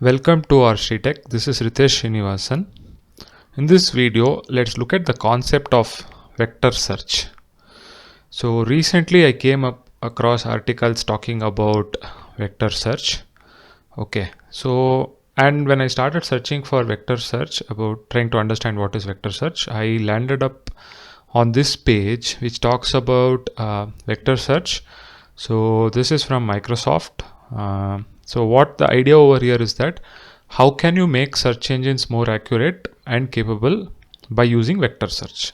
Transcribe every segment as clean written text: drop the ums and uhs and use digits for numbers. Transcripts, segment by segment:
Welcome to Architect. This is Ritesh Srinivasan. In this video, let's look at the concept of vector search. So recently I came across articles talking about vector search. And when I started searching for vector search, about trying to understand what is vector search, I landed up on this page which talks about vector search. So this is from Microsoft. So what the idea over here is that how can you make search engines more accurate and capable by using vector search.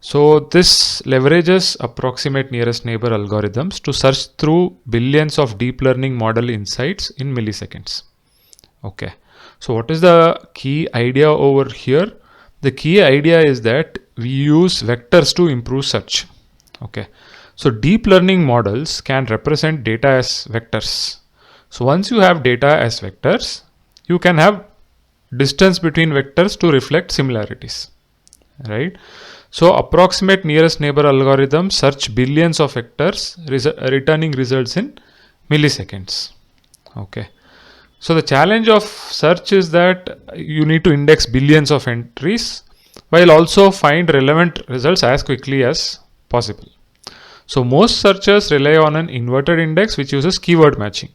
So this leverages approximate nearest neighbor algorithms to search through billions of deep learning model insights in milliseconds. Okay, so what is the key idea over here? The key idea is that we use vectors to improve search. Okay, so deep learning models can represent data as vectors. So once you have data as vectors, you can have distance between vectors to reflect similarities, right? So approximate nearest neighbor algorithms search billions of vectors, returning results in milliseconds. Okay. So the challenge of search is that you need to index billions of entries while also find relevant results as quickly as possible. So most searchers rely on an inverted index which uses keyword matching,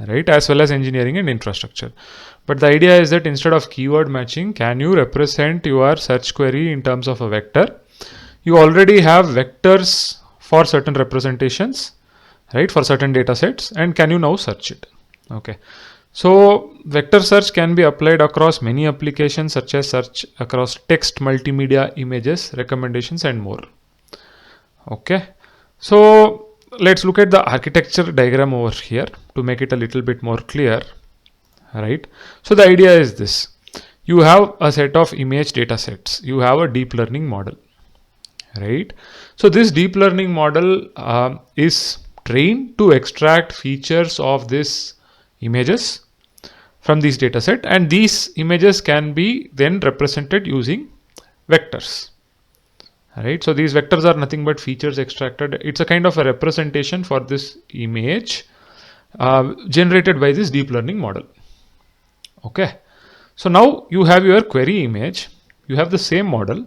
right, as well as engineering and infrastructure. But the idea is that instead of keyword matching, can you represent your search query in terms of a vector? You already have vectors for certain representations, right, for certain data sets, and can you now search it? Okay. So vector search can be applied across many applications such as search across text, multimedia, images, recommendations, and more. Okay. So let's look at the architecture diagram over here to make it a little bit more clear, right? So the idea is this: you have a set of image data sets, you have a deep learning model, right? So this deep learning model is trained to extract features of these images from these data set, and these images can be then represented using vectors. Right, so these vectors are nothing but features extracted. It's a kind of a representation for this image generated by this deep learning model. Okay, so now you have your query image, you have the same model,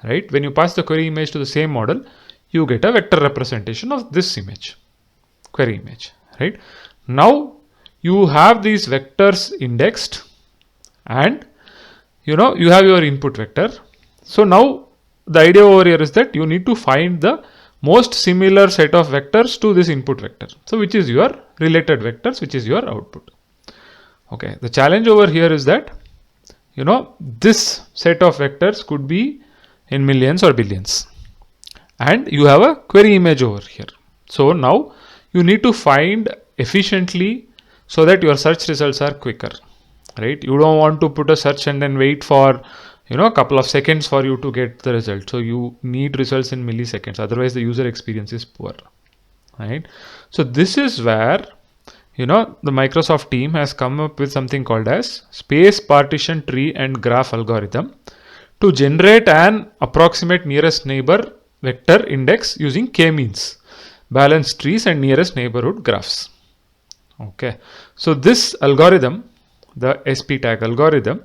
right? When you pass the query image to the same model, you get a vector representation of this image, query image, right? Now you have these vectors indexed and you have your input vector. So now the idea over here is that you need to find the most similar set of vectors to this input vector. So which is your related vectors, which is your output. Okay, the challenge over here is that this set of vectors could be in millions or billions, and you have a query image over here. So now you need to find efficiently so that your search results are quicker, right? You don't want to put a search and then wait for a couple of seconds for you to get the result. So you need results in milliseconds, otherwise the user experience is poor, right? So this is where the Microsoft team has come up with something called as space partition tree and graph algorithm to generate an approximate nearest neighbor vector index using k-means, balanced trees, and nearest neighborhood graphs. Okay, so this algorithm, the SP tag algorithm,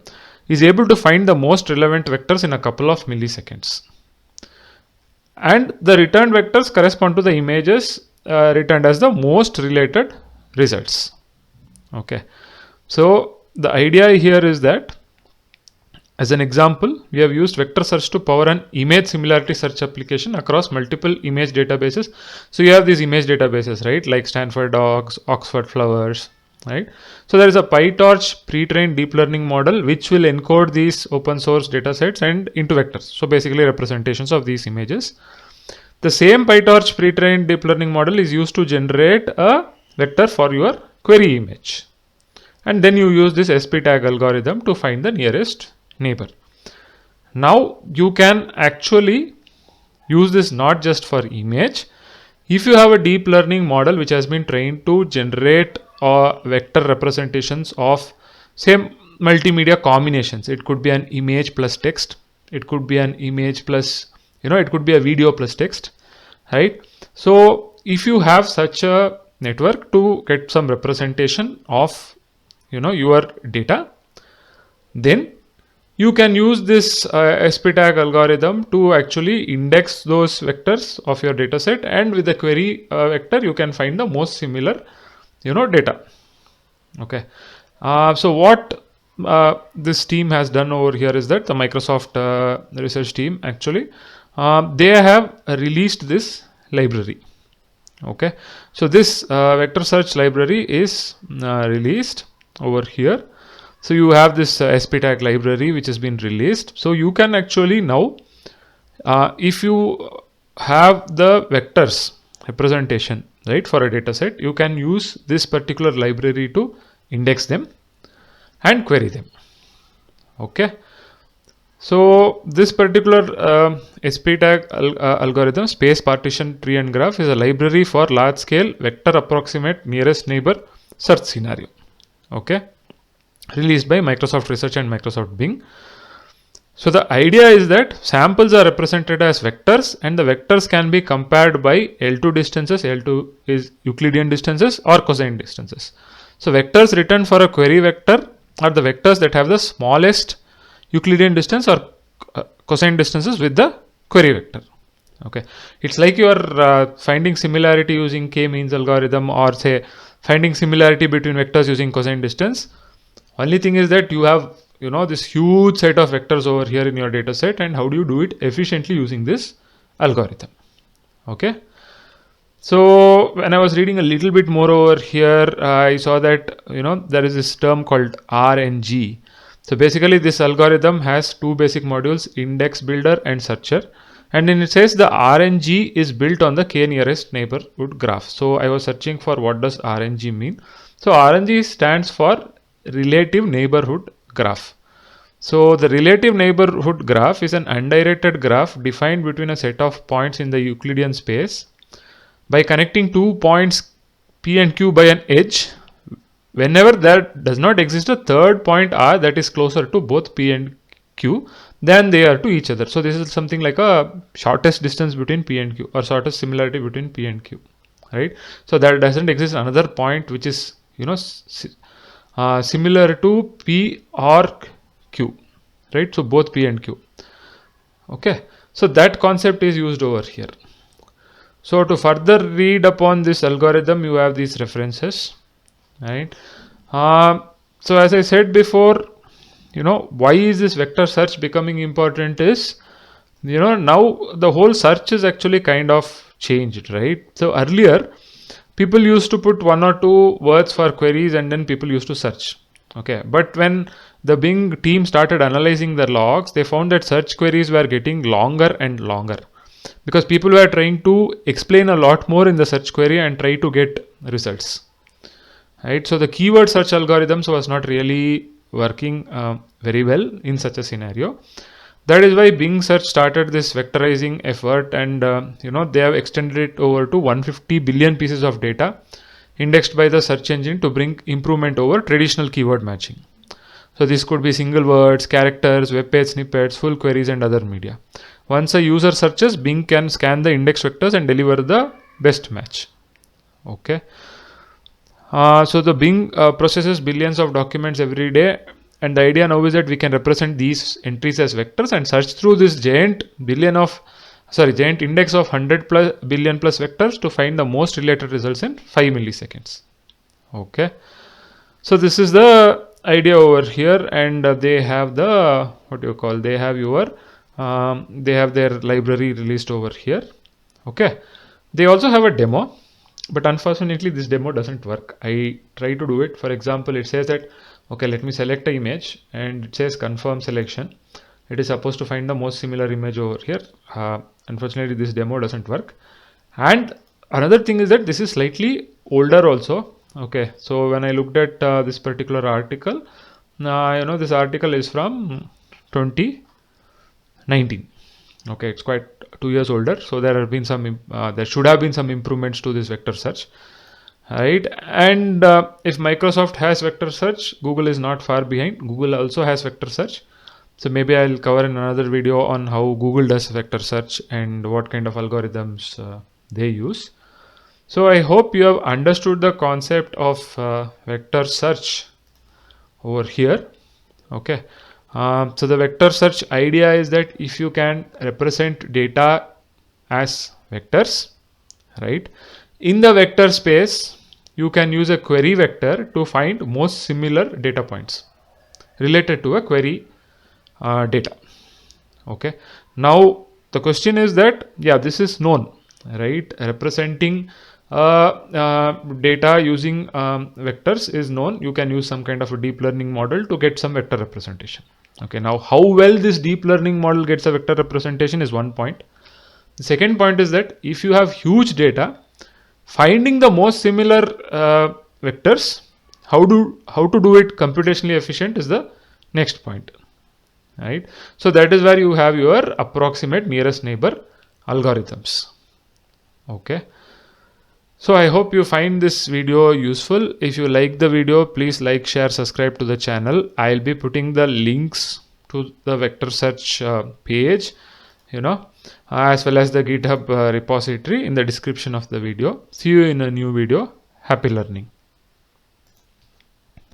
is able to find the most relevant vectors in a couple of milliseconds. And the returned vectors correspond to the images returned as the most related results. Okay. So the idea here is that, as an example, we have used vector search to power an image similarity search application across multiple image databases. So you have these image databases, right? Like Stanford Dogs, Oxford Flowers, right? So there is a PyTorch pre-trained deep learning model which will encode these open source data sets and into vectors. So basically representations of these images. The same PyTorch pre-trained deep learning model is used to generate a vector for your query image. And then you use this SP tag algorithm to find the nearest neighbor. Now you can actually use this not just for image. If you have a deep learning model which has been trained to generate vector representations of same multimedia combinations, it could be an image plus text, it could be an image plus it could be a video plus text, right? So if you have such a network to get some representation of your data, then you can use this SP tag algorithm to actually index those vectors of your data set, and with the query vector you can find the most similar data. Okay, so what this team has done over here is that the Microsoft research team actually they have released this library. Okay, so this vector search library is released over here. So you have this SP tag library which has been released. So you can actually now, if you have the vectors representation, right, for a data set, you can use this particular library to index them and query them. Okay, so this particular SP tag algorithm, space partition tree and graph, is a library for large scale vector approximate nearest neighbor search scenario. Okay, released by Microsoft Research and Microsoft Bing. So the idea is that samples are represented as vectors, and the vectors can be compared by L2 distances. L2 is Euclidean distances or cosine distances. So vectors written for a query vector are the vectors that have the smallest Euclidean distance or cosine distances with the query vector. Okay, it's like you are finding similarity using k-means algorithm, or say finding similarity between vectors using cosine distance. Only thing is that you have this huge set of vectors over here in your data set, and how do you do it efficiently using this algorithm? Okay, so when I was reading a little bit more over here, I saw that there is this term called RNG. So basically this algorithm has two basic modules, index builder and searcher, and then it says the RNG is built on the k nearest neighborhood graph. So I was searching for what does RNG mean. So RNG stands for relative neighborhood graph. So the relative neighborhood graph is an undirected graph defined between a set of points in the Euclidean space by connecting 2 points P and Q by an edge. Whenever there does not exist a third point R that is closer to both P and Q than they are to each other. So this is something like a shortest distance between P and Q, or shortest similarity between P and Q, right? So there doesn't exist another point which is similar to P or Q, right? So both P and Q. Okay, so that concept is used over here. So to further read upon this algorithm, you have these references, right? So as I said before, why is this vector search becoming important is, now the whole search is actually kind of changed, right? So earlier people used to put 1 or 2 words for queries and then people used to search. Okay, but when the Bing team started analyzing the logs, they found that search queries were getting longer and longer because people were trying to explain a lot more in the search query and try to get results, right? So the keyword search algorithms was not really working very well in such a scenario. That is why Bing search started this vectorizing effort, and they have extended it over to 150 billion pieces of data indexed by the search engine to bring improvement over traditional keyword matching. So this could be single words, characters, web page snippets, full queries and other media. Once a user searches, Bing can scan the index vectors and deliver the best match. Okay. So the Bing processes billions of documents every day, and the idea now is that we can represent these entries as vectors and search through this giant index of 100 billion plus vectors to find the most related results in 5 milliseconds. Okay, so this is the idea over here, and they have the they have their library released over here. Okay, they also have a demo, but unfortunately this demo doesn't work. I try to do it. For example, it says that, okay, let me select an image, and it says confirm selection. It is supposed to find the most similar image over here. Unfortunately this demo doesn't work. And another thing is that this is slightly older also. Okay, so when I looked at this particular article, this article is from 2019. Okay, it's quite 2 years older, so there have been some there should have been some improvements to this vector search, right? And if Microsoft has vector search, Google is not far behind. Google also has vector search, so maybe I'll cover in another video on how Google does vector search and what kind of algorithms they use. So I hope you have understood the concept of vector search over here. Okay. So the vector search idea is that if you can represent data as vectors, right, in the vector space, you can use a query vector to find most similar data points related to a query data. Okay. Now the question is that, yeah, this is known, right? Representing data using vectors is known. You can use some kind of a deep learning model to get some vector representation. Okay. Now how well this deep learning model gets a vector representation is one point. The second point is that if you have huge data, finding the most similar vectors, how to do it computationally efficient is the next point, right? So that is where you have your approximate nearest neighbor algorithms. Okay. So I hope you find this video useful. If you like the video, please like, share, subscribe to the channel. I'll be putting the links to the vector search page, as well as the GitHub repository in the description of the video. See you in a new video. Happy learning.